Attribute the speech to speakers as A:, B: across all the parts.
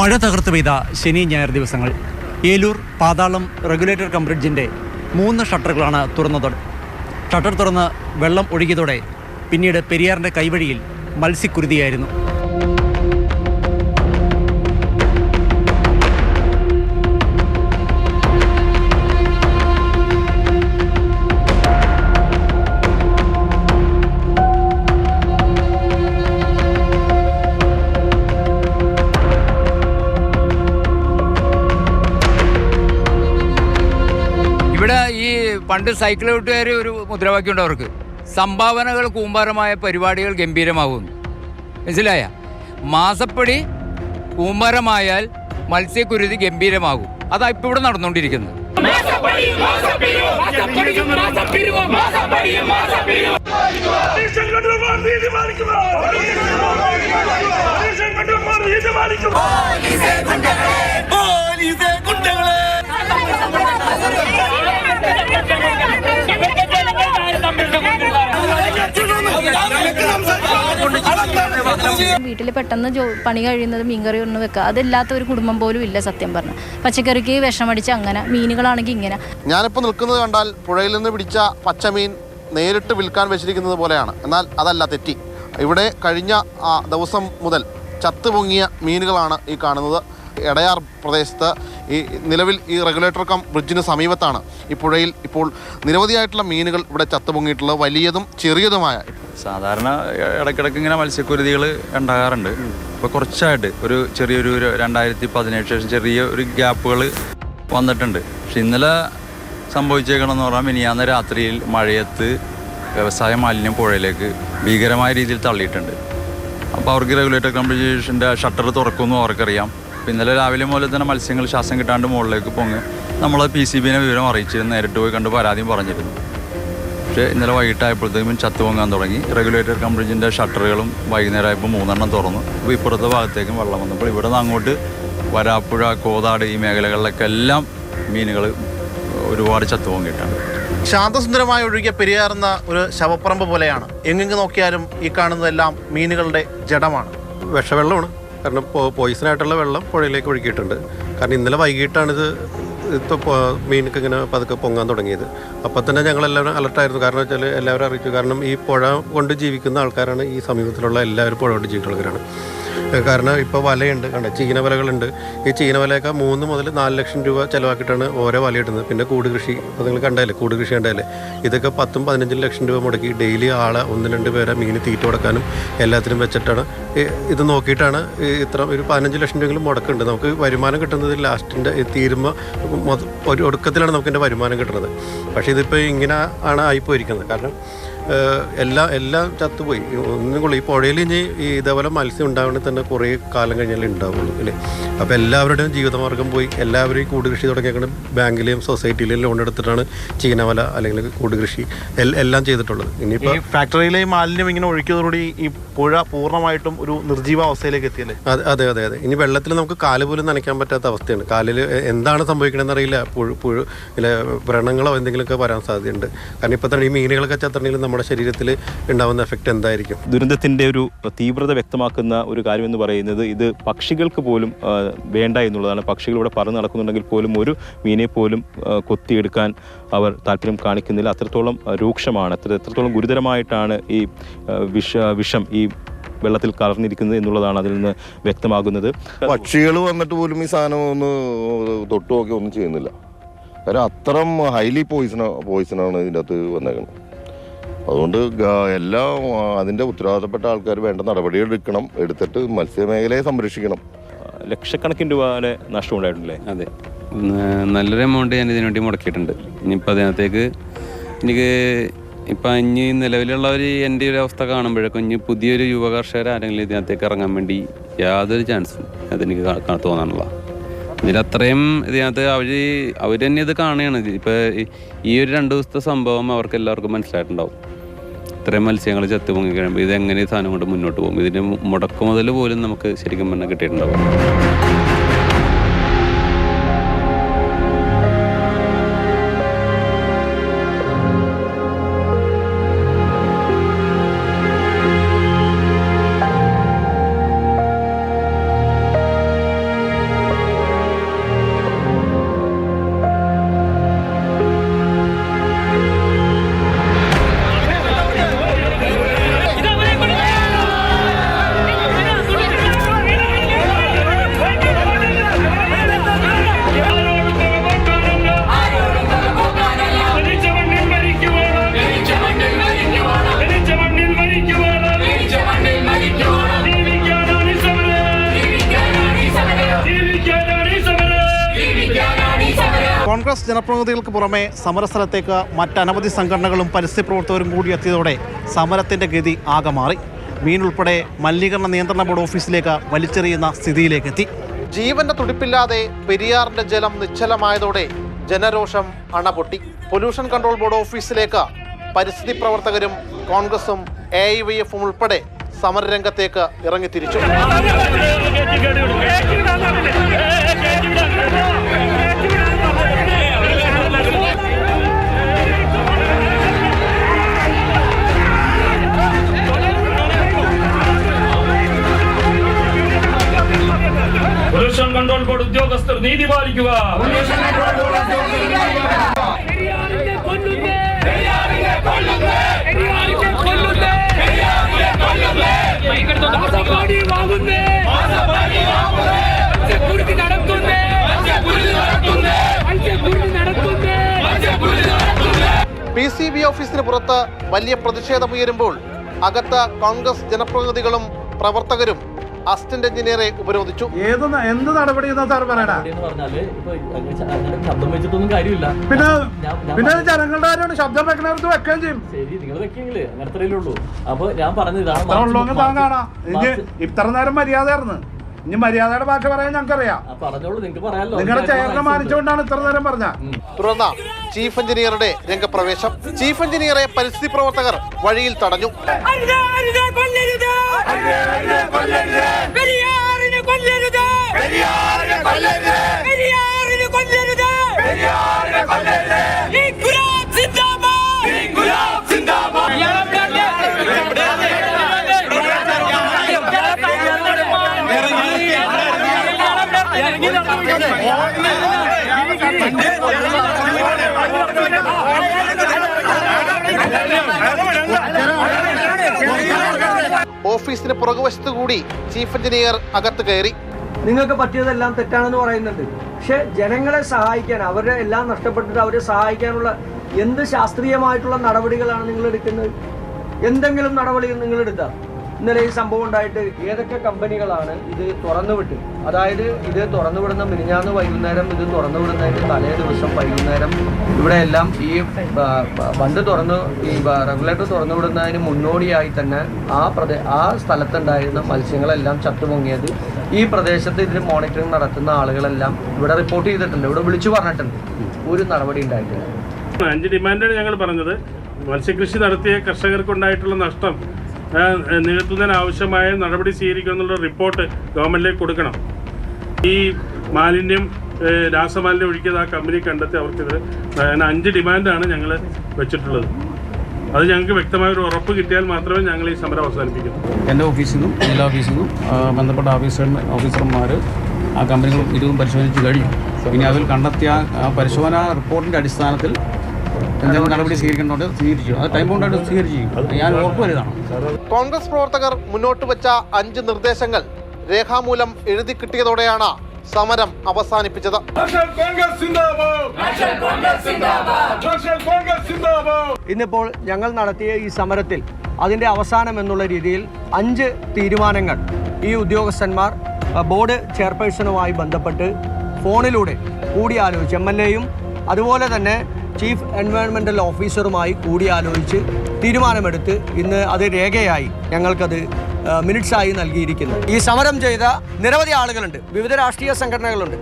A: മഴ തകർത്ത് പെയ്ത ശനി ഞായർ ദിവസങ്ങൾ. ഏലൂർ പാതാളം റെഗുലേറ്റർ കം ബ്രിഡ്ജിൻ്റെ 3 ഷട്ടറുകളാണ് തുറന്നത്. ഷട്ടർ തുറന്ന് വെള്ളം ഒഴുകിയതോടെ പിന്നീട് പെരിയാറിൻ്റെ കൈവഴിയിൽ മത്സ്യക്കുരുതിയായിരുന്നു.
B: ഇവിടെ ഈ പണ്ട് സൈക്കിൾ വിട്ടുകാർ ഒരു മുദ്രാവാക്യമുണ്ട് അവർക്ക്, സംഭാവനകൾ കൂമ്പാരമായ പരിപാടികൾ ഗംഭീരമാകുന്നു. മനസ്സിലായ? മാസപ്പടി കൂമ്പാരമായാൽ മത്സ്യക്കുരുതി ഗംഭീരമാകും. അതാ ഇപ്പം ഇവിടെ നടന്നുകൊണ്ടിരിക്കുന്നത്.
C: വീട്ടിൽ പെട്ടെന്ന് പണി കഴിയുന്നത് മീൻകറി ഒന്ന് വെക്കുക, അതില്ലാത്ത ഒരു കുടുംബം പോലും ഇല്ല സത്യം പറഞ്ഞാൽ. പച്ചക്കറിക്ക് വിഷമടിച്ച് അങ്ങനെ, മീനുകളാണെങ്കിൽ ഇങ്ങനെ.
D: ഞാനിപ്പോൾ നിൽക്കുന്നത് കണ്ടാൽ പുഴയിൽ നിന്ന് പിടിച്ച പച്ചമീൻ നേരിട്ട് വിൽക്കാൻ വെച്ചിരിക്കുന്നത് പോലെയാണ്. എന്നാൽ അതല്ല, തെറ്റി. ഇവിടെ കഴിഞ്ഞ ദിവസം മുതൽ ചത്തുപൊങ്ങിയ മീനുകളാണ് ഈ കാണുന്നത്. എടയാർ പ്രദേശത്ത് നിലവിൽ ഈ റെഗുലേറ്റർ കം ബ്രിഡ്ജിന് സമീപത്താണ് ഈ പുഴയിൽ ഇപ്പോൾ നിരവധിയായിട്ടുള്ള മീനുകൾ ഇവിടെ ചത്തുപൊങ്ങിയിട്ടുള്ളത്, വലിയതും ചെറിയതുമായ.
E: സാധാരണ ഇടയ്ക്കിടയ്ക്ക് ഇങ്ങനെ മത്സ്യക്കുരുതികൾ ഉണ്ടാകാറുണ്ട്. ഇപ്പോൾ കുറച്ചായിട്ട് ചെറിയൊരു 2017 ശേഷം ചെറിയ ഒരു ഗ്യാപ്പുകൾ വന്നിട്ടുണ്ട്. പക്ഷെ ഇന്നലെ സംഭവിച്ചേക്കണമെന്ന് പറഞ്ഞാൽ മിനിയാന്ന് രാത്രിയിൽ മഴയത്ത് വ്യവസായ മാലിന്യം പുഴയിലേക്ക് ഭീകരമായ രീതിയിൽ തള്ളിയിട്ടുണ്ട്. അപ്പോൾ അവർക്ക് റെഗുലേറ്റർ കം ബ്രിഡ്ജിൻ്റെ ഷട്ടർ തുറക്കുമെന്നും അവർക്കറിയാം. ഇന്നലെ രാവിലെ മുതൽ തന്നെ മത്സ്യങ്ങൾ ശ്വാസം കിട്ടാണ്ട് മുകളിലേക്ക് പൊങ്ങി നമ്മൾ PCBനെ വിവരം അറിയിച്ചിരുന്നു, നേരിട്ട് പോയി കണ്ട് പരാതിയും പറഞ്ഞിരുന്നു. പക്ഷേ ഇന്നലെ വൈകിട്ടായപ്പോഴത്തേക്കും ചത്തു പൊങ്ങാൻ തുടങ്ങി. റെഗുലേറ്റർ കം ബ്രിഡ്ജിൻ്റെ ഷട്ടറുകളും വൈകുന്നേരം ആയപ്പോൾ 3 തുറന്നു. അപ്പോൾ ഇപ്പുറത്തെ ഭാഗത്തേക്കും വെള്ളം വന്നപ്പോൾ ഇവിടെ നിന്ന് അങ്ങോട്ട് വരാപ്പുഴ, കോതാട് ഈ മേഖലകളിലൊക്കെ എല്ലാം മീനുകൾ ഒരുപാട് ചത്തു പൊങ്ങിയിട്ടുണ്ട്.
D: ശാന്തസുന്ദരമായി ഒഴുകിയ പെരിയാറുന്ന ഒരു ശവപ്പറമ്പ് പോലെയാണ്. എങ്ങെങ്ങ് നോക്കിയാലും ഈ കാണുന്നതെല്ലാം മീനുകളുടെ ജഡമാണ്.
F: വിഷവെള്ളമാണ്. കാരണം പോയിസനായിട്ടുള്ള വെള്ളം പുഴയിലേക്ക് ഒഴുകിയിട്ടുണ്ട്. കാരണം ഇന്നലെ വൈകിട്ടാണിത് ഇപ്പോൾ മീനൊക്കെ ഇങ്ങനെ പതുക്കെ പൊങ്ങാൻ തുടങ്ങിയത്. അപ്പോൾ തന്നെ ഞങ്ങളെല്ലാവരും അലർട്ടായിരുന്നു. കാരണം വെച്ചാൽ എല്ലാവരും അറിയിച്ചു. കാരണം ഈ പുഴ കൊണ്ട് ജീവിക്കുന്ന ആൾക്കാരാണ്, ഈ സമീപത്തിലുള്ള എല്ലാവരും പുഴ കൊണ്ട് ജീവിക്കുന്നവരാണ്. കാരണം ഇപ്പോൾ വലയുണ്ട്, കണ്ട ചീന വലകളുണ്ട്. ഈ ചീന വലയൊക്കെ 3 മുതൽ 4 ലക്ഷം രൂപ ചിലവാക്കിയിട്ടാണ് ഓരോ വല ഇടുന്നത്. പിന്നെ കൂട് കൃഷി, അപ്പോൾ നിങ്ങൾ കണ്ടാലേ കൂട് കൃഷി കണ്ടാലേ, ഇതൊക്കെ 10-15 ലക്ഷം രൂപ മുടക്കി ഡെയിലി ആളെ 1-2 പേരെ മീൻ തീറ്റ കൊടുക്കാനും എല്ലാത്തിനും വെച്ചിട്ടാണ് ഇത് നോക്കിയിട്ടാണ് ഇത്ര ഒരു 15 ലക്ഷം രൂപയെങ്കിലും മുടക്കുന്നുണ്ട്. നമുക്ക് വരുമാനം കിട്ടുന്നത് ലാസ്റ്റിൻ്റെ തീരുമ്പോൾ ഒരു ഒടുക്കത്തിലാണ് നമുക്കിൻ്റെ വരുമാനം കിട്ടുന്നത്. പക്ഷേ ഇതിപ്പോൾ ഇങ്ങനെ ആണ് ആയിപ്പോയിരിക്കുന്നത്. കാരണം എല്ലാം ചത്തുപോയി. ഒന്നും കൂടി ഈ പുഴയിൽ ഇനി ഇതേപോലെ മത്സ്യം ഉണ്ടാവണമെങ്കിൽ തന്നെ കുറേ കാലം കഴിഞ്ഞാലേ ഉണ്ടാവുള്ളൂ അല്ലേ. അപ്പോൾ എല്ലാവരുടെയും ജീവിതമാർഗം പോയി. എല്ലാവരും ഈ കൂട് കൃഷി തുടങ്ങിയേക്കാണ്. ബാങ്കിലെയും സൊസൈറ്റിയിലെയും ലോൺ എടുത്തിട്ടാണ് ചീനവല അല്ലെങ്കിൽ കൂട് കൃഷി എല്ലാം ചെയ്തിട്ടുള്ളത്. ഇനിയിപ്പോൾ
D: ഫാക്ടറിയിലെ മാലിന്യം ഇങ്ങനെ ഒഴുക്കിയതോടുകൂടി ഈ പുഴ പൂർണ്ണമായിട്ടും ഒരു നിർജീവാവസ്ഥയിലേക്ക് എത്തിയല്ലേ?
F: അതെ. ഇനി വെള്ളത്തിൽ നമുക്ക് കാല് പോലും നനയ്ക്കാൻ പറ്റാത്ത അവസ്ഥയാണ്. കാലിൽ എന്താണ് സംഭവിക്കണമെന്ന് അറിയില്ല. വ്രണങ്ങളോ എന്തെങ്കിലുമൊക്കെ വരാൻ സാധ്യതയുണ്ട്. കാരണം ഇപ്പോൾ തന്നെ ഈ മീനുകളൊക്കെ ചത്തണമെങ്കിൽ നമ്മുടെ ശരീരത്തിൽ ഉണ്ടാകുന്ന എഫക്റ്റ് എന്തായിരിക്കും?
G: ദുരന്തത്തിൻ്റെ ഒരു തീവ്രത വ്യക്തമാക്കുന്ന ഒരു കാര്യമെന്ന് പറയുന്നത് ഇത് പക്ഷികൾക്ക് പോലും വേണ്ട എന്നുള്ളതാണ്. പക്ഷികൾ ഇവിടെ പറന്ന് നടക്കുന്നുണ്ടെങ്കിൽ പോലും ഒരു മീനെ പോലും കൊത്തിയെടുക്കാൻ അവർ താല്പര്യം കാണിക്കുന്നില്ല. അത്രത്തോളം രൂക്ഷമാണ്, എത്രത്തോളം ഗുരുതരമായിട്ടാണ് ഈ വിഷം ഈ വെള്ളത്തിൽ കലർന്നിരിക്കുന്നത് എന്നുള്ളതാണ് അതിൽ നിന്ന് വ്യക്തമാകുന്നത്.
H: പക്ഷികൾ വന്നിട്ട് പോലും ഈ സാധനം ഒന്ന് തൊട്ടു നോക്കി ഒന്നും ചെയ്യുന്നില്ല. കാരണം അത്രയും ഹൈലി പോയിസണാണ് ഇതിൻ്റെ അകത്ത് വന്നേക്കുന്നത്. അതുകൊണ്ട് എല്ലാം അതിൻ്റെ ഉത്തരവാദിത്തപ്പെട്ട ആൾക്കാർ വേണ്ട നടപടികൾ എടുത്തിട്ട് മത്സ്യമേഖലയെ സംരക്ഷിക്കണം.
G: ലക്ഷക്കണക്കിന് രൂപയുടെ നഷ്ടം ഉണ്ടായിട്ടുണ്ടല്ലേ?
I: അതെ, നല്ലൊരു എമൗണ്ട് ഞാൻ ഇതിനു വേണ്ടി മുടക്കിയിട്ടുണ്ട്. ഇനിയിപ്പോൾ അതിനകത്തേക്ക് എനിക്ക് ഇപ്പം ഇനി നിലവിലുള്ളവർ എൻ്റെ ഒരു അവസ്ഥ കാണുമ്പോഴേക്കും ഇനി പുതിയൊരു യുവ കർഷകർ ആരെങ്കിലും ഇതിനകത്തേക്ക് ഇറങ്ങാൻ വേണ്ടി യാതൊരു ചാൻസും അതെനിക്ക് തോന്നാനുള്ള. ഇതിലത്രയും ഇതിനകത്ത് അവർ തന്നെ ഇത് കാണുകയാണ്. ഇപ്പോൾ ഈ ഒരു 2 ദിവസത്തെ സംഭവം അവർക്ക് എല്ലാവർക്കും മനസ്സിലായിട്ടുണ്ടാവും. ഇത്രയും മത്സ്യങ്ങൾ ചത്തു പൊങ്ങി കഴിയുമ്പോൾ ഇതെങ്ങനെ ഈ സാധനം കൊണ്ട് മുന്നോട്ട് പോകും, ഇതിൻ്റെ മുടക്കുമുതൽ പോലും നമുക്ക് ശരിക്കും പറഞ്ഞാൽ കിട്ടിയിട്ടുണ്ടാവും.
D: കോൺഗ്രസ് ജനപ്രതിനിധികൾക്ക് പുറമെ സമരസ്ഥലത്തേക്ക് മറ്റനവധി സംഘടനകളും പരിസ്ഥിതിപ്രവർത്തകരും കൂടി എത്തിയതോടെ സമരത്തിൻ്റെ ഗതി ആകെ മാറി. മീൻ ഉൾപ്പെടെ മലിനീകരണ നിയന്ത്രണ ബോർഡ് ഓഫീസിലേക്ക് വലിച്ചെറിയുന്ന സ്ഥിതിയിലേക്കെത്തി. ജീവന്റെ തുടിപ്പില്ലാതെ പെരിയാറിന്റെ ജലം നിശ്ചലമായതോടെ ജനരോഷം അണപൊട്ടി. പൊല്യൂഷൻ കൺട്രോൾ ബോർഡ് ഓഫീസിലേക്ക് പരിസ്ഥിതി പ്രവർത്തകരും കോൺഗ്രസും AIYF ഉൾപ്പെടെ സമരരംഗത്തേക്ക് ഇറങ്ങിത്തിരിച്ചു.
J: പൊല്യൂഷൻ കൺട്രോൾ ബോർഡ് ഉദ്യോഗസ്ഥർ നീതി പാലിക്കുക.
D: PCB ഓഫീസിന് പുറത്ത് വലിയ പ്രതിഷേധമുയരുമ്പോൾ അകത്ത് കോൺഗ്രസ് ജനപ്രതിനിധികളും പ്രവർത്തകരും അസിസ്റ്റന്റ് എഞ്ചിനീയറെ ഉപരോധിച്ചു.
K: എന്ത് നടപടി സാർ പറയണ? ശബ്ദം വെച്ചിട്ടൊന്നും കാര്യമില്ല. പിന്നെ ജനങ്ങളുടെ കാര്യമാണ്. ശബ്ദം വെക്കണവർക്ക് വെക്കുകയും ചെയ്യും. ശരി, നിങ്ങൾ വെക്കെങ്കിലേ അങ്ങനത്രയല്ലേ ഉള്ളൂ. അപ്പൊ ഞാൻ പറഞ്ഞതാണ് താൻ കാണാം. ഇനി ഇത്ര നേരം മര്യാദയായിരുന്നു. ഇനി മര്യാദയുടെ ഭാഷ പറയാൻ ഞങ്ങൾക്കറിയാം. പറഞ്ഞോളൂ, നിങ്ങൾക്ക് പറയാമല്ലോ. നിങ്ങളുടെ ചെയറിനെ മാനിച്ചുകൊണ്ടാണ് ഇത്ര നേരം പറഞ്ഞ.
D: തുടർന്ന് ചീഫ് എഞ്ചിനീയറുടെ രംഗപ്രവേശം. ചീഫ് എഞ്ചിനീയറെ പരിസ്ഥിതി പ്രവർത്തകർ വഴിയിൽ തടഞ്ഞു. ഓഫീസിന് പുറകുവശത്തു കൂടി ചീഫ് എഞ്ചിനീയർ അകത്ത് കയറി.
L: നിങ്ങൾക്ക് പറ്റിയതെല്ലാം തെറ്റാണെന്ന് പറയുന്നുണ്ട്. പക്ഷെ ജനങ്ങളെ സഹായിക്കാൻ, അവരുടെ എല്ലാം നഷ്ടപ്പെട്ടിട്ട് അവരെ സഹായിക്കാനുള്ള എന്ത് ശാസ്ത്രീയമായിട്ടുള്ള നടപടികളാണ് നിങ്ങൾ എടുക്കുന്നത്? എന്തെങ്കിലും നടപടികൾ നിങ്ങൾ എടുത്താൽ? ഇന്നലെ ഈ സംഭവം ഉണ്ടായിട്ട് ഏതൊക്കെ കമ്പനികളാണ് ഇത് തുറന്നുവിട്ട്, അതായത് ഇത് തുറന്നുവിടുന്ന മിനിഞ്ഞാന്ന് വൈകുന്നേരം, ഇത് തുറന്നുവിടുന്നതിന് തലേ ദിവസം വൈകുന്നേരം ഇവിടെ എല്ലാം ഈ ബണ്ട് തുറന്നു, ഈ റെഗുലേറ്റർ തുറന്നുവിടുന്നതിന് മുന്നോടിയായി തന്നെ ആ സ്ഥലത്തുണ്ടായിരുന്ന മത്സ്യങ്ങളെല്ലാം ചത്തുപൊങ്ങിയത് ഈ പ്രദേശത്ത് ഇതിന് മോണിറ്ററിംഗ് നടത്തുന്ന ആളുകളെല്ലാം ഇവിടെ റിപ്പോർട്ട് ചെയ്തിട്ടുണ്ട്, ഇവിടെ വിളിച്ചു പറഞ്ഞിട്ടുണ്ട്. ഒരു നടപടി ഉണ്ടായിട്ടില്ല.
J: 5 ഡിമാൻഡാണ് ഞങ്ങൾ പറഞ്ഞത്. മത്സ്യകൃഷി നടത്തിയ കർഷകർക്കുണ്ടായിട്ടുള്ള നഷ്ടം നികത്തുന്നതിന് ആവശ്യമായ നടപടി സ്വീകരിക്കുമെന്നുള്ള റിപ്പോർട്ട് ഗവൺമെന്റിലേക്ക് കൊടുക്കണം. ഈ മാലിന്യം, രാസമാലിന്യം ഒഴിക്കിയത് ആ കമ്പനി കണ്ടെത്തി അവർക്കിത് 5 ഡിമാൻഡാണ് ഞങ്ങൾ വെച്ചിട്ടുള്ളത്. അത് ഞങ്ങൾക്ക് വ്യക്തമായൊരു ഉറപ്പ് കിട്ടിയാൽ മാത്രമേ ഞങ്ങൾ ഈ സമരം അവസാനിപ്പിക്കൂ.
M: എൻ്റെ ഓഫീസിൽ നിന്നും ജില്ലാ ഓഫീസിൽ നിന്നും ബന്ധപ്പെട്ട ഓഫീസർമാർ ആ കമ്പനികളും ഇതും പരിശോധിച്ച് കഴിഞ്ഞു. ഇനി അതിൽ കണ്ടെത്തിയ പരിശോധനാ റിപ്പോർട്ടിൻ്റെ അടിസ്ഥാനത്തിൽ എന്തെങ്കിലും നടപടി സ്വീകരിക്കേണ്ടത് സ്വീകരിച്ചു. അത് ടൈം കൊണ്ടായിട്ട് സ്വീകരിച്ചു. ഞാൻ ഉറപ്പുവരുതാണ്.
D: കോൺഗ്രസ് പ്രവർത്തകർ മുന്നോട്ട് വെച്ച 5 നിർദ്ദേശങ്ങൾ രേഖാമൂലം എഴുതി കിട്ടിയതോടെയാണ് സമരം അവസാനിപ്പിച്ചത്.
L: ഇന്നിപ്പോൾ ഞങ്ങൾ നടത്തിയ ഈ സമരത്തിൽ അതിൻ്റെ അവസാനം എന്നുള്ള രീതിയിൽ 5 തീരുമാനങ്ങൾ ഈ ഉദ്യോഗസ്ഥന്മാർ ബോർഡ് ചെയർപേഴ്സണുമായി ബന്ധപ്പെട്ട് ഫോണിലൂടെ കൂടിയാലോചിച്ച്, MLAയും അതുപോലെ തന്നെ ചീഫ് എൻവയോൺമെൻറ്റൽ ഓഫീസറുമായി കൂടിയാലോചിച്ച് തീരുമാനമെടുത്ത് ഇന്ന് അത് രേഖയായി ഞങ്ങൾക്കത് മിനിറ്റ്സായി നൽകിയിരിക്കുന്നു. ഈ സമരം ചെയ്ത നിരവധി ആളുകളുണ്ട്, വിവിധ രാഷ്ട്രീയ സംഘടനകളുണ്ട്.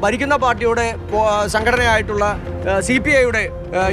L: ഭരിക്കുന്ന പാർട്ടിയുടെ സംഘടനയായിട്ടുള്ള CPIയുടെ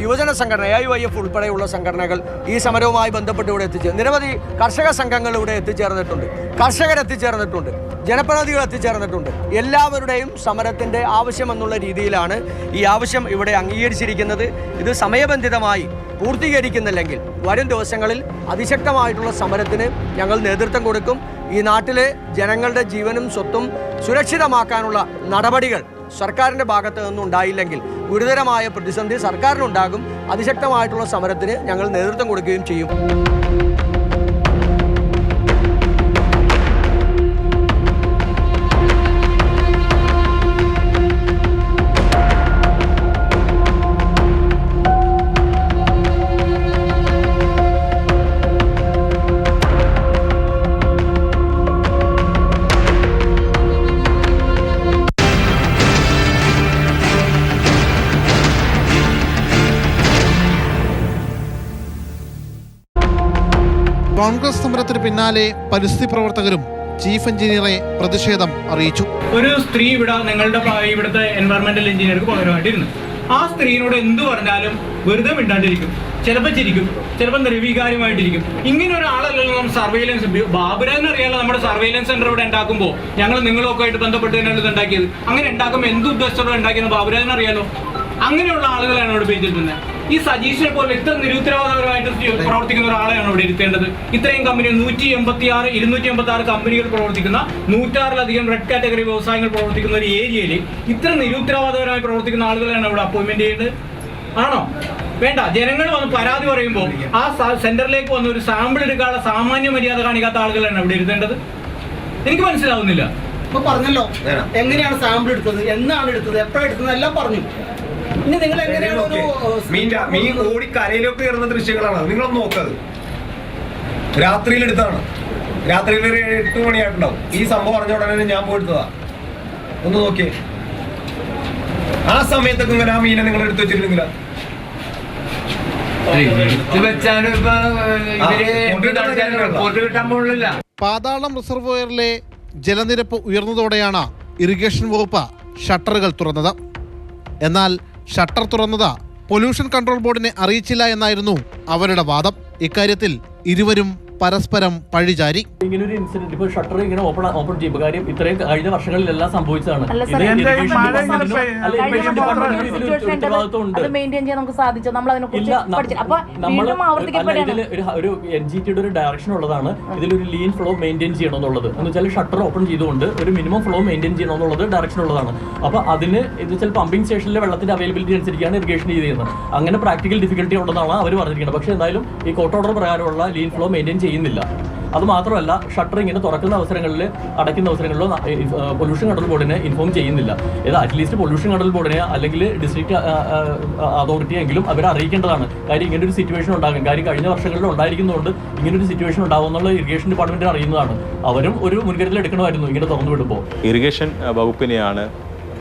L: യുവജന സംഘടന AIYF ഉൾപ്പെടെയുള്ള സംഘടനകൾ ഈ സമരവുമായി ബന്ധപ്പെട്ട് ഇവിടെ എത്തിച്ചേർന്നു. നിരവധി കർഷക സംഘങ്ങൾ ഇവിടെ എത്തിച്ചേർന്നിട്ടുണ്ട്, കർഷകരെത്തിച്ചേർന്നിട്ടുണ്ട്, ജനപ്രതിനിധികൾ എത്തിച്ചേർന്നിട്ടുണ്ട്. എല്ലാവരുടെയും സമരത്തിൻ്റെ ആവശ്യമെന്നുള്ള രീതിയിലാണ് ഈ ആവശ്യം ഇവിടെ അംഗീകരിച്ചിരിക്കുന്നത്. ഇത് സമയബന്ധിതമായി പൂർത്തീകരിക്കുന്നില്ലെങ്കിൽ വരും ദിവസങ്ങളിൽ അതിശക്തമായിട്ടുള്ള സമരത്തിന് ഞങ്ങൾ നേതൃത്വം കൊടുക്കും. ഈ നാട്ടിലെ ജനങ്ങളുടെ ജീവനും സ്വത്തും സുരക്ഷിതമാക്കാനുള്ള നടപടികൾ സർക്കാരിൻ്റെ ഭാഗത്ത് നിന്നും ഉണ്ടായില്ലെങ്കിൽ ഗുരുതരമായ പ്രതിസന്ധി സർക്കാരിനുണ്ടാകും. അതിശക്തമായിട്ടുള്ള സമരത്തിന് ഞങ്ങൾ നേതൃത്വം കൊടുക്കുകയും ചെയ്യും.
D: കോൺഗ്രസ് സമരത്തിന് പിന്നാലെ പരിസ്ഥിതി പ്രവർത്തകരും ചീഫ് എഞ്ചിനീയറെ പ്രതിഷേധം അറിയിച്ചു.
N: ഒരു സ്ത്രീ ഇവിടുത്തെ എൻവയറമെന്റൽ എഞ്ചിനീയർക്ക് പകരമായിട്ടിരുന്നു. ആ സ്ത്രീയോട് എന്തു പറഞ്ഞാലും വെറുതെ മിണ്ടാണ്ടിരിക്കും, ചിലപ്പോൾ ചിരിക്കും, ചിലപ്പോൾ നിർവികാരമായിട്ടിരിക്കും. ഇങ്ങനെ ഒരാളല്ലല്ലോ നമ്മൾ സർവൈലൻസ്. ബാബുരാജിന് അറിയാലോ നമ്മുടെ സർവൈലൻസ് സെന്റർ ഇവിടെ ഉണ്ടാക്കുമ്പോൾ ഞങ്ങൾ നിങ്ങളൊക്കെ ആയിട്ട് ബന്ധപ്പെട്ട് തന്നെയാണ് ഇത് ഉണ്ടാക്കിയത്. അങ്ങനെ ഉണ്ടാക്കുമ്പോൾ എന്ത് ഉദ്ദേശത്തോടെ ഉണ്ടാക്കിയെന്ന് ബാബുരാജിന് അറിയാലോ. അങ്ങനെയുള്ള ആളുകളാണ് ഇവിടെ പേജിരുന്നത്. ഈ സജീഷിനെ പോലെ ഇത്ര നിരുത്തരവാദപരമായിട്ട് പ്രവർത്തിക്കുന്ന ഒരാളെയാണ് ഇവിടെ ഇരുത്തേണ്ടത്. ഇത്രയും കമ്പനി 286 കമ്പനികൾ പ്രവർത്തിക്കുന്ന 106-ലധികം റെഡ് കാറ്റഗറി വ്യവസായങ്ങൾ പ്രവർത്തിക്കുന്ന ഒരു ഏരിയയിൽ ഇത്ര നിരുത്തരവാദപരമായി പ്രവർത്തിക്കുന്ന ആളുകളെയാണ് ഇവിടെ അപ്പോയിന്റ്മെന്റ് ചെയ്യേണ്ടത്. ആണോ? വേണ്ട. ജനങ്ങൾ വന്ന് പരാതി പറയുമ്പോൾ ആ സെന്ററിലേക്ക് വന്ന് ഒരു സാമ്പിൾ എടുക്കാനുള്ള സാമാന്യ മര്യാദ കാണിക്കാത്ത ആളുകളാണ് ഇവിടെ ഇരുത്തേണ്ടത്. എനിക്ക് മനസ്സിലാവുന്നില്ല.
L: ഇപ്പൊ പറഞ്ഞല്ലോ എങ്ങനെയാണ് സാമ്പിൾ എടുത്തത്, എന്നാണ് എടുത്തത്, എപ്പോഴാണ് എടുത്തത് എല്ലാം പറഞ്ഞു. ഇനി നിങ്ങൾ എങ്ങനെയാണ്
K: മീൻ ഓടി കരയിലൊക്കെ കയറുന്ന ദൃശ്യങ്ങളാണ് നിങ്ങളൊന്ന് നോക്കത്. രാത്രിയിലെടുത്താണ്. രാത്രിയിൽ ഒരു 8 മണിയായിട്ടുണ്ടാവും. ഈ സംഭവം അറിഞ്ഞ ഉടനെ ഞാൻ പോയെടുത്തതാ. ഒന്ന് നോക്കിയേ. ആ സമയത്തൊക്കെ ഇങ്ങനെ ആ മീനെ നിങ്ങൾ എടുത്തു വെച്ചിരുന്നെങ്കില
D: പാതാളം റിസർവോയറിലെ ജലനിരപ്പ് ഉയർന്നതോടെയാണ് ഇറിഗേഷൻ വകുപ്പ് ഷട്ടറുകൾ തുറന്നത്. എന്നാൽ ഷട്ടർ തുറന്നത് പൊല്യൂഷൻ കൺട്രോൾ ബോർഡിനെ അറിയിച്ചില്ല എന്നായിരുന്നു അവരുടെ വാദം. ഇക്കാര്യത്തിൽ ഇരുവരും പരസ്പരം പഴിചാരി.
M: ഇങ്ങനെ ഒരു ഇൻസിഡന്റ് ഇപ്പോൾ ഷട്ടർ ഇങ്ങനെ ഓപ്പൺ ചെയ്യുമ്പോൾ കാര്യം ഇത്രയും കഴിഞ്ഞ വർഷങ്ങളിലെല്ലാം സംഭവിച്ചതാണ്. ഒരു NGTയുടെ ഒരു ഡയറക്ഷൻ ഉള്ളതാണ്. ഇതിലൊരു ലീൻ ഫ്ലോ മെയിൻറ്റെയിൻ ചെയ്യണം എന്നുള്ളത്. എന്ന് വെച്ചാൽ ഷട്ടർ ഓപ്പൺ ചെയ്തുകൊണ്ട് ഒരു മിനിമം ഫ്ലോ മെയിൻറ്റെയിൻ ചെയ്യണം എന്നുള്ളത് ഡയറക്ഷൻ ഉള്ളതാണ്. അപ്പോൾ അതിന് എന്ന് വെച്ചാൽ പമ്പിംഗ് സ്റ്റേഷനിലെ വെള്ളത്തിന്റെ അവൈലബിലിറ്റി അനുസരിച്ചാണ് ഇറിഗേഷൻ ചെയ്യുന്നത്. അങ്ങനെ പ്രാക്ടിക്കൽ ഡിഫിക്കൽട്ടി ഉണ്ടെന്നാണ് അവർ പറഞ്ഞിരിക്കുന്നത്. പക്ഷേ എന്തായാലും ഈ കോർട്ട് ഓർഡർ പ്രകാരമുള്ള ലീൻ ഫ്ലോ മെയിൻറ്റെയിൻ ചെയ്യുന്നില്ല. അത് മാത്രമല്ല ഷട്ടർ ഇങ്ങനെ തുറക്കുന്ന അവസരങ്ങളിൽ അടയ്ക്കുന്ന അവസരങ്ങളിലോ പൊല്യൂഷൻ കൺട്രോൾ ബോർഡിനെ ഇൻഫോം ചെയ്യുന്നില്ല. ഇത് അറ്റ്ലീസ്റ്റ് പൊല്യൂഷൻ കൺട്രോൾ ബോർഡിനെ അല്ലെങ്കിൽ ഡിസ്ട്രിക്ട് അതോറിറ്റി എങ്കിലും അവരെ അറിയിക്കേണ്ടതാണ്. കാര്യം ഇങ്ങനെ ഒരു സിറ്റുവേഷൻ ഉണ്ടാകും. കാര്യം കഴിഞ്ഞ വർഷങ്ങളിൽ ഉണ്ടായിരിക്കുന്നതുകൊണ്ട് ഇങ്ങനെ ഒരു സിറ്റുവേഷൻ ഉണ്ടാകും എന്നുള്ള ഇറിഗേഷൻ ഡിപ്പാർട്ട്മെന്റിന് അറിയുന്നതാണ്. അവരും ഒരു മുൻകരുതൽ എടുക്കണമായിരുന്നു ഇങ്ങനെ തുറന്നു വിടുമ്പോൾ.
G: ഇറിഗേഷൻ വകുപ്പിനെയാണ്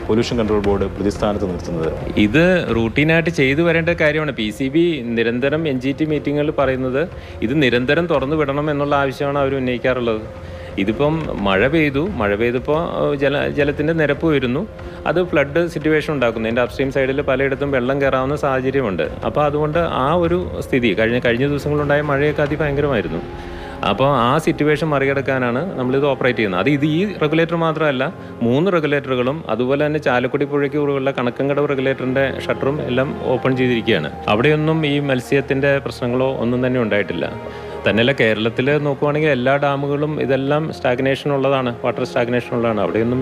G: പൊല്യൂഷൻ കൺട്രോൾ ബോർഡ് പ്രതിസ്ഥാനത്ത് നിർത്തുന്നത്.
I: ഇത് റൂട്ടീനായിട്ട് ചെയ്തു വരേണ്ട കാര്യമാണ്. PCB നിരന്തരം NGT മീറ്റിങ്ങുകളിൽ പറയുന്നത് ഇത് നിരന്തരം തുറന്നു വിടണം എന്നുള്ള ആവശ്യമാണ് അവർ ഉന്നയിക്കാറുള്ളത്. ഇതിപ്പം മഴ പെയ്തപ്പോൾ ജലത്തിൻ്റെ നിരപ്പ് ഉയരുന്നു. അത് ഫ്ലഡ് സിറ്റുവേഷൻ ഉണ്ടാക്കുന്നു. എൻ്റെ അപ്സ്ട്രീം സൈഡിൽ പലയിടത്തും വെള്ളം കയറാവുന്ന സാഹചര്യമുണ്ട്. അപ്പോൾ അതുകൊണ്ട് ആ ഒരു സ്ഥിതി കഴിഞ്ഞ ദിവസങ്ങളുണ്ടായ മഴയൊക്കെ അതിഭയങ്കരമായിരുന്നു. അപ്പോൾ ആ സിറ്റുവേഷൻ മറികടക്കാനാണ് നമ്മളിത് ഓപ്പറേറ്റ് ചെയ്യുന്നത്. അത് ഈ റെഗുലേറ്റർ മാത്രമല്ല, 3 റെഗുലേറ്ററുകളും അതുപോലെ തന്നെ ചാലക്കുടി പുഴയ്ക്ക് കുറുകെയുള്ള കണക്കങ്കടവ് റെഗുലേറ്ററിൻ്റെ ഷട്ടറും എല്ലാം ഓപ്പൺ ചെയ്തിരിക്കുകയാണ്. അവിടെയൊന്നും ഈ മത്സ്യത്തിൻ്റെ പ്രശ്നങ്ങളോ ഒന്നും തന്നെ ഉണ്ടായിട്ടില്ല. തന്നെയല്ല, കേരളത്തിൽ നോക്കുവാണെങ്കിൽ എല്ലാ ഡാമുകളും ഇതെല്ലാം സ്റ്റാഗ്നേഷൻ ഉള്ളതാണ്, വാട്ടർ സ്റ്റാഗ്നേഷൻ ഉള്ളതാണ്. അവിടെയൊന്നും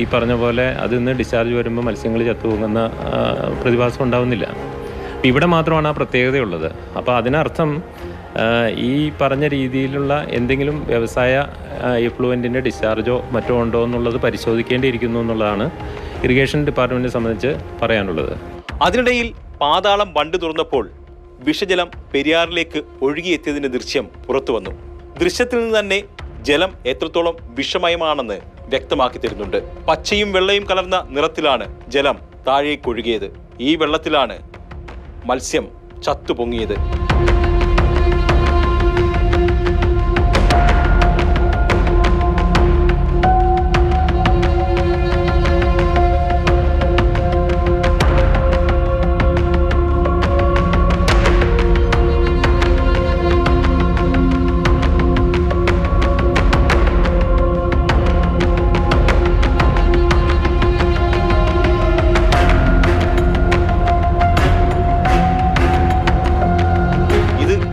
I: ഈ പറഞ്ഞ പോലെ അതിൽ നിന്ന് ഡിസ്ചാർജ് വരുമ്പോൾ മത്സ്യങ്ങൾ ചത്തുപോകുന്ന പ്രതിഭാസം ഉണ്ടാവുന്നില്ല. ഇവിടെ മാത്രമാണ് ആ പ്രത്യേകതയുള്ളത്. അപ്പോൾ അതിനർത്ഥം ഈ പറഞ്ഞ രീതിയിലുള്ള എന്തെങ്കിലും വ്യവസായ എഫ്ലുവൻറ്റിൻ്റെ ഡിസ്ചാർജോ മറ്റോ ഉണ്ടോ എന്നുള്ളത് പരിശോധിക്കേണ്ടിയിരിക്കുന്നു എന്നുള്ളതാണ് ഇറിഗേഷൻ ഡിപ്പാർട്ട്മെൻറ്റിനെ സംബന്ധിച്ച് പറയാനുള്ളത്.
G: അതിനിടയിൽ പാതാളം ബണ്ട് തുറന്നപ്പോൾ വിഷജലം പെരിയാറിലേക്ക് ഒഴുകിയെത്തിയതിൻ്റെ ദൃശ്യം പുറത്തു വന്നു. ദൃശ്യത്തിൽ നിന്ന് തന്നെ ജലം എത്രത്തോളം വിഷമയമാണെന്ന് വ്യക്തമാക്കി തരുന്നുണ്ട്. പച്ചയും വെള്ളയും കലർന്ന നിറത്തിലാണ് ജലം താഴേക്കൊഴുകിയത്. ഈ വെള്ളത്തിലാണ് മത്സ്യം ചത്തുപൊങ്ങിയത്.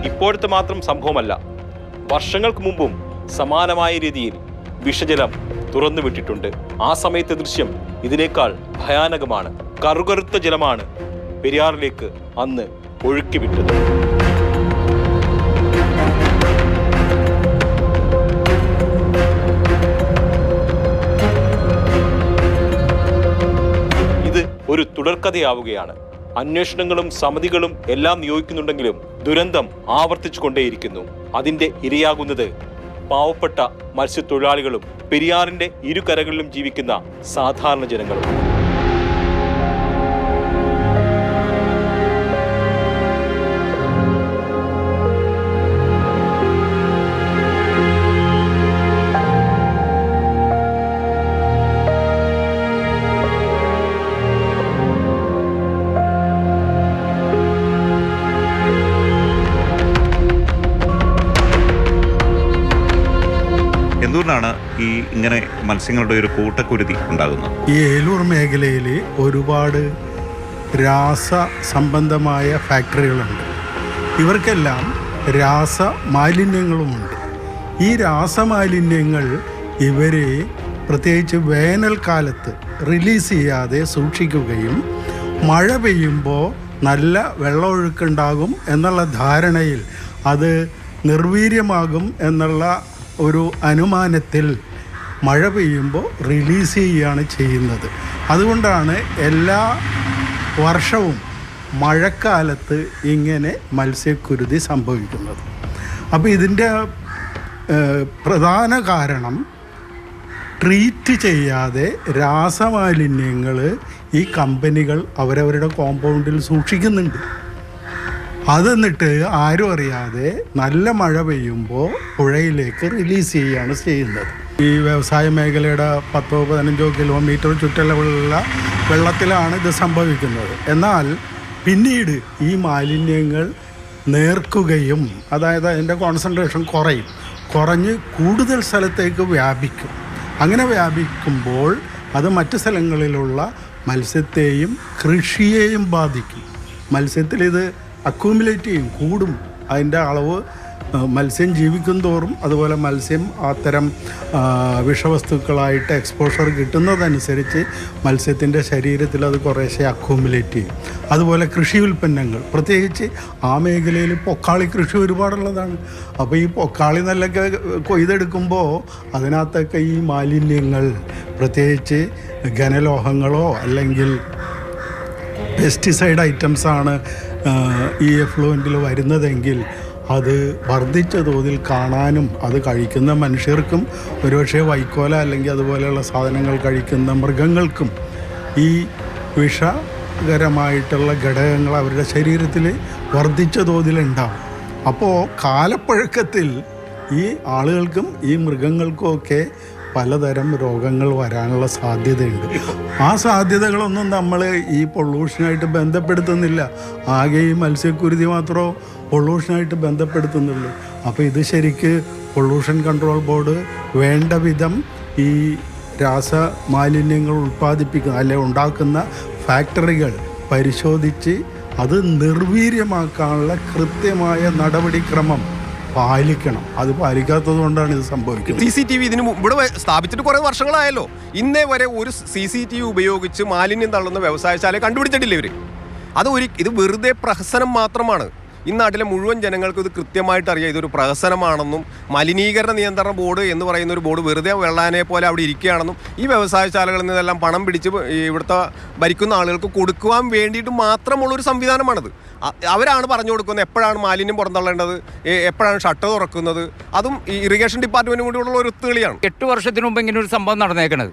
G: ഇപ്പോഴത്തെ മാത്രം സംഭവമല്ല. വർഷങ്ങൾക്ക് മുമ്പും സമാനമായ രീതിയിൽ വിഷജലം തുറന്നുവിട്ടിട്ടുണ്ട്. ആ സമയത്തെ ദൃശ്യം ഇതിനേക്കാൾ ഭയാനകമാണ്. കറുകറുത്ത ജലമാണ് പെരിയാറിലേക്ക് അന്ന് ഒഴുക്കിവിട്ടത്. ഇത് ഒരു തുടർക്കഥയാവുകയാണ്. അന്വേഷണങ്ങളും സമിതികളും എല്ലാം നിയോഗിക്കുന്നുണ്ടെങ്കിലും ദുരന്തം ആവർത്തിച്ചു കൊണ്ടേയിരിക്കുന്നു. അതിന്റെ ഇരയാകുന്നത് പാവപ്പെട്ട മത്സ്യത്തൊഴിലാളികളും പെരിയാറിന്റെ ഇരുകരകളിലും ജീവിക്കുന്ന സാധാരണ ജനങ്ങളും.
O: എപ്പോഴാണ് ഇങ്ങനെ മത്സ്യങ്ങളുടെ ഒരു കൂട്ടക്കുരുതി ഉണ്ടാകുന്നത്?
K: ഈ ഏലൂർ മേഖലയിൽ ഒരുപാട് രാസസംബന്ധമായ ഫാക്ടറികളുണ്ട്. ഇവർക്കെല്ലാം രാസമാലിന്യങ്ങളുമുണ്ട്. ഈ രാസമാലിന്യങ്ങൾ ഇവരെ പ്രത്യേകിച്ച് വേനൽക്കാലത്ത് റിലീസ് ചെയ്യാതെ സൂക്ഷിക്കുകയും മഴ പെയ്യുമ്പോൾ നല്ല വെള്ളമൊഴുക്കുണ്ടാകും എന്നുള്ള ധാരണയിൽ അത് നിർവീര്യമാകും എന്നുള്ള ഒരു അനുമാനത്തിൽ മഴ പെയ്യുമ്പോൾ റിലീസ് ചെയ്യുകയാണ് ചെയ്യുന്നത്. അതുകൊണ്ടാണ് എല്ലാ വർഷവും മഴക്കാലത്ത് ഇങ്ങനെ മത്സ്യക്കുരുതി സംഭവിക്കുന്നത്. അപ്പോൾ ഇതിൻ്റെ പ്രധാന കാരണം ട്രീറ്റ് ചെയ്യാതെ രാസമാലിന്യങ്ങൾ ഈ കമ്പനികൾ അവരവരുടെ കോമ്പൗണ്ടിൽ സൂക്ഷിക്കുന്നുണ്ട്. അതെന്നിട്ട് ആരും അറിയാതെ നല്ല മഴ പെയ്യുമ്പോൾ പുഴയിലേക്ക് റിലീസ് ചെയ്യുകയാണ് ചെയ്യുന്നത്. ഈ വ്യവസായ മേഖലയുടെ 10-15 കിലോമീറ്റർ ചുറ്റളവിലുള്ള വെള്ളത്തിലാണ് ഇത് സംഭവിക്കുന്നത്. എന്നാൽ പിന്നീട് ഈ മാലിന്യങ്ങൾ നേർക്കുകയും അതായത് അതിൻ്റെ കോൺസെൻട്രേഷൻ കുറഞ്ഞ് കൂടുതൽ സ്ഥലത്തേക്ക് വ്യാപിക്കും. അങ്ങനെ വ്യാപിക്കുമ്പോൾ അത് മറ്റ് സ്ഥലങ്ങളിലുള്ള മത്സ്യത്തെയും കൃഷിയെയും ബാധിക്കും. മത്സ്യത്തിൽ ഇത് അക്യൂമുലേറ്റ് ചെയ്യും, കൂടും. അതിൻ്റെ അളവ് മത്സ്യം ജീവിക്കും തോറും അതുപോലെ മത്സ്യം അത്തരം വിഷവസ്തുക്കളായിട്ട് എക്സ്പോഷർ കിട്ടുന്നതനുസരിച്ച് മത്സ്യത്തിൻ്റെ ശരീരത്തിൽ അത് കുറേശ്ശെ അക്യൂമുലേറ്റ് ചെയ്യും. അതുപോലെ കൃഷി ഉൽപ്പന്നങ്ങൾ, പ്രത്യേകിച്ച് ആ മേഖലയിൽ പൊക്കാളി കൃഷി ഒരുപാടുള്ളതാണ്. അപ്പോൾ ഈ പൊക്കാളി നെല്ലൊക്കെ കൊയ്തെടുക്കുമ്പോൾ അതിനകത്തൊക്കെ ഈ മാലിന്യങ്ങൾ, പ്രത്യേകിച്ച് ഘനലോഹങ്ങളോ അല്ലെങ്കിൽ പെസ്റ്റിസൈഡ് ഐറ്റംസാണ് ഈ എഫ്ലുവൻറ്റിൽ വരുന്നതെങ്കിൽ അത് വർദ്ധിച്ച തോതിൽ കാണാനും അത് കഴിക്കുന്ന മനുഷ്യർക്കും ഒരുപക്ഷെ വൈക്കോല അല്ലെങ്കിൽ അതുപോലെയുള്ള സാധനങ്ങൾ കഴിക്കുന്ന മൃഗങ്ങൾക്കും ഈ വിഷകരമായിട്ടുള്ള ഘടകങ്ങൾ അവരുടെ ശരീരത്തിൽ വർദ്ധിച്ച തോതിലുണ്ടാവും. അപ്പോൾ കാലപ്പഴക്കത്തിൽ ഈ ആളുകൾക്കും ഈ മൃഗങ്ങൾക്കും ഒക്കെ പലതരം രോഗങ്ങൾ വരാനുള്ള സാധ്യതയുണ്ട്. ആ സാധ്യതകളൊന്നും നമ്മൾ ഈ പൊള്യൂഷനായിട്ട് ബന്ധപ്പെടുത്തുന്നില്ല. ആകെ ഈ മത്സ്യക്കുരുതി മാത്രമേ പൊള്യൂഷനായിട്ട് ബന്ധപ്പെടുത്തുന്നുള്ളൂ. അപ്പോൾ ഇത് ശരിക്ക് പൊള്യൂഷൻ കൺട്രോൾ ബോർഡ് വേണ്ട വിധം ഈ രാസമാലിന്യങ്ങൾ ഉൽപ്പാദിപ്പിക്കുന്ന അല്ലെ ഉണ്ടാക്കുന്ന ഫാക്ടറികൾ പരിശോധിച്ച് അത് നിർവീര്യമാക്കാനുള്ള കൃത്യമായ നടപടിക്രമം പാലിക്കണം. അത് പാലിക്കാത്തത് കൊണ്ടാണ് ഇത് സംഭവിക്കുന്നത്.
P: CCTV ഇതിന് ഇവിടെ സ്ഥാപിച്ചിട്ട് കുറേ വർഷങ്ങളായല്ലോ. ഇന്നേ വരെ ഒരു CCTV ഉപയോഗിച്ച് മാലിന്യം തള്ളുന്ന വ്യവസായശാല കണ്ടുപിടിച്ചിട്ടില്ല ഇവർ. ഇത് വെറുതെ പ്രഹസനം മാത്രമാണ്. ഈ നാട്ടിലെ മുഴുവൻ ജനങ്ങൾക്കും ഇത് കൃത്യമായിട്ട് അറിയാം ഇതൊരു പ്രഹസനമാണെന്നും മലിനീകരണ നിയന്ത്രണ ബോർഡ് എന്ന് പറയുന്ന ഒരു ബോർഡ് വെറുതെ വെള്ളാനെ പോലെ അവിടെ ഇരിക്കുകയാണെന്നും ഈ വ്യവസായശാലകളിൽ നിന്നെല്ലാം പണം പിടിച്ച് ഇവിടുത്തെ ഭരിക്കുന്ന ആളുകൾക്ക് കൊടുക്കുവാൻ വേണ്ടിയിട്ട് മാത്രമുള്ളൊരു സംവിധാനമാണിത്. അവരാണ് പറഞ്ഞു കൊടുക്കുന്നത് എപ്പോഴാണ് മാലിന്യം പുറന്തള്ളേണ്ടത്, എപ്പോഴാണ് ഷട്ടർ തുറക്കുന്നത്. അതും ഈ ഇറിഗേഷൻ ഡിപ്പാർട്ട്മെൻറ്റും കൂടിയുള്ള ഒരു ഒത്തുകളിയാണ്.
B: 8 വർഷത്തിന് മുമ്പ് ഇങ്ങനെ ഒരു സംഭവം നടന്നേക്കണത്.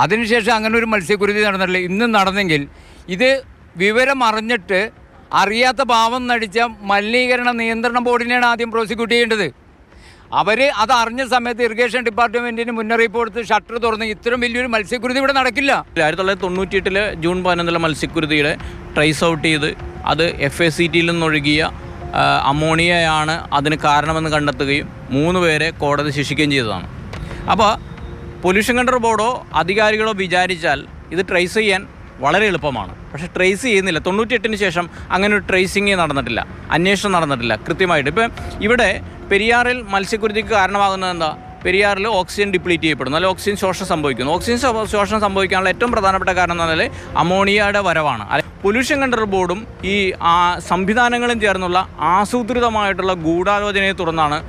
B: അതിനുശേഷം അങ്ങനെ ഒരു മത്സ്യക്കുരുതി നടന്നില്ല. ഇന്നും നടന്നെങ്കിൽ ഇത് വിവരം അറിഞ്ഞിട്ട് അറിയാത്ത പാവം നടിച്ച മലിനീകരണ നിയന്ത്രണ ബോർഡിനെയാണ് ആദ്യം പ്രോസിക്യൂട്ട് ചെയ്യേണ്ടത്. അവർ അത് അറിഞ്ഞ സമയത്ത് ഇറിഗേഷൻ ഡിപ്പാർട്ട്മെൻറ്റിന് മുന്നറിയിപ്പ് കൊടുത്ത് ഷട്ടർ തുറന്ന് ഇത്രയും വലിയൊരു മത്സ്യക്കുരുതി ഇവിടെ നടക്കില്ല.
Q: 1998 ജൂൺ 11 മത്സ്യക്കുരുതിയുടെ ട്രേസ് ഔട്ട് ചെയ്ത് അത് FACTയിൽ നിന്നൊഴുകിയ അമോണിയയാണ് അതിന് കാരണമെന്ന് കണ്ടെത്തുകയും 3 പേരെ കോടതി ശിക്ഷിക്കുകയും ചെയ്തതാണ്. അപ്പോൾ പൊല്യൂഷൻ കൺട്രോൾ ബോർഡോ അധികാരികളോ വിചാരിച്ചാൽ ഇത് ട്രേസ് ചെയ്യാൻ വളരെ എളുപ്പമാണ്. പക്ഷേ ട്രേസ് ചെയ്യുന്നില്ല. 98-ന് ശേഷം അങ്ങനെ ഒരു ട്രേസിങ് നടന്നിട്ടില്ല, അന്വേഷണം നടന്നിട്ടില്ല കൃത്യമായിട്ട്. ഇപ്പം ഇവിടെ പെരിയാറിൽ മത്സ്യക്കുരുതിക്ക് കാരണമാകുന്നത് എന്താ? പെരിയാറിൽ ഓക്സിജൻ ഡിപ്ലീറ്റ് ചെയ്യപ്പെടുന്നു, അല്ലെങ്കിൽ ഓക്സിജൻ ശോഷണം സംഭവിക്കുന്നു. ഓക്സിജൻ ശോഷണം സംഭവിക്കാനുള്ള ഏറ്റവും പ്രധാനപ്പെട്ട കാരണം എന്ന് പറഞ്ഞാൽ അമോണിയയുടെ വരവാണ്. പൊല്യൂഷൻ കൺട്രോൾ ബോർഡും ഈ സംവിധാനങ്ങളും ചേർന്നുള്ള ആസൂത്രിതമായിട്ടുള്ള ഗൂഢാലോചനയെ തുടർന്നാണ്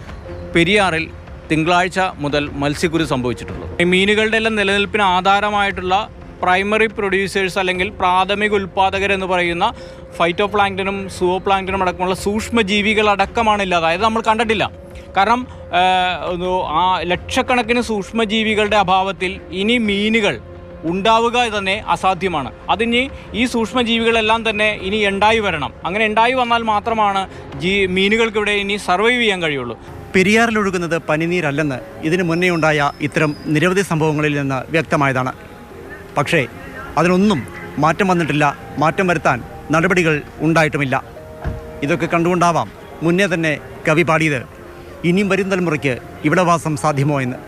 Q: പെരിയാറിൽ തിങ്കളാഴ്ച മുതൽ മത്സ്യക്കുരുതി സംഭവിച്ചിട്ടുള്ളത്. ഈ മീനുകളുടെ എല്ലാം നിലനിൽപ്പിന് ആധാരമായിട്ടുള്ള പ്രൈമറി പ്രൊഡ്യൂസേഴ്സ് അല്ലെങ്കിൽ പ്രാഥമിക ഉൽപ്പാദകരെന്ന് പറയുന്ന ഫൈറ്റോ പ്ലാങ്ക്ടനും സുവോ പ്ലാങ്ക്ടനും അടക്കമുള്ള സൂക്ഷ്മജീവികളടക്കമാണ് ഇല്ലാതായത് നമ്മൾ കണ്ടിട്ടില്ല. കാരണം ആ ലക്ഷക്കണക്കിന് സൂക്ഷ്മജീവികളുടെ അഭാവത്തിൽ ഇനി മീനുകൾ ഉണ്ടാവുക തന്നെ അസാധ്യമാണ്. അതിന് ഈ സൂക്ഷ്മജീവികളെല്ലാം തന്നെ ഇനി ഉണ്ടായി വരണം. അങ്ങനെ ഉണ്ടായി വന്നാൽ മാത്രമാണ് മീനുകൾക്കിവിടെ ഇനി സർവൈവ് ചെയ്യാൻ കഴിയുള്ളൂ.
A: പെരിയാറിലൊഴുകുന്നത് പനിനീരല്ലെന്ന് ഇതിനു മുന്നേ ഉണ്ടായ ഇത്തരം നിരവധി സംഭവങ്ങളിൽ നിന്ന് വ്യക്തമായതാണ്. പക്ഷേ അതിനൊന്നും മാറ്റം വന്നിട്ടില്ല, മാറ്റം വരുത്താൻ നടപടികൾ ഉണ്ടായിട്ടുമില്ല. ഇതൊക്കെ കണ്ടുകൊണ്ടാവാം മുന്നേ തന്നെ കവി പാടിയത് ഇനിയും വരും തലമുറയ്ക്ക് ഇവിടെ വാസം സാധ്യമോ എന്ന്.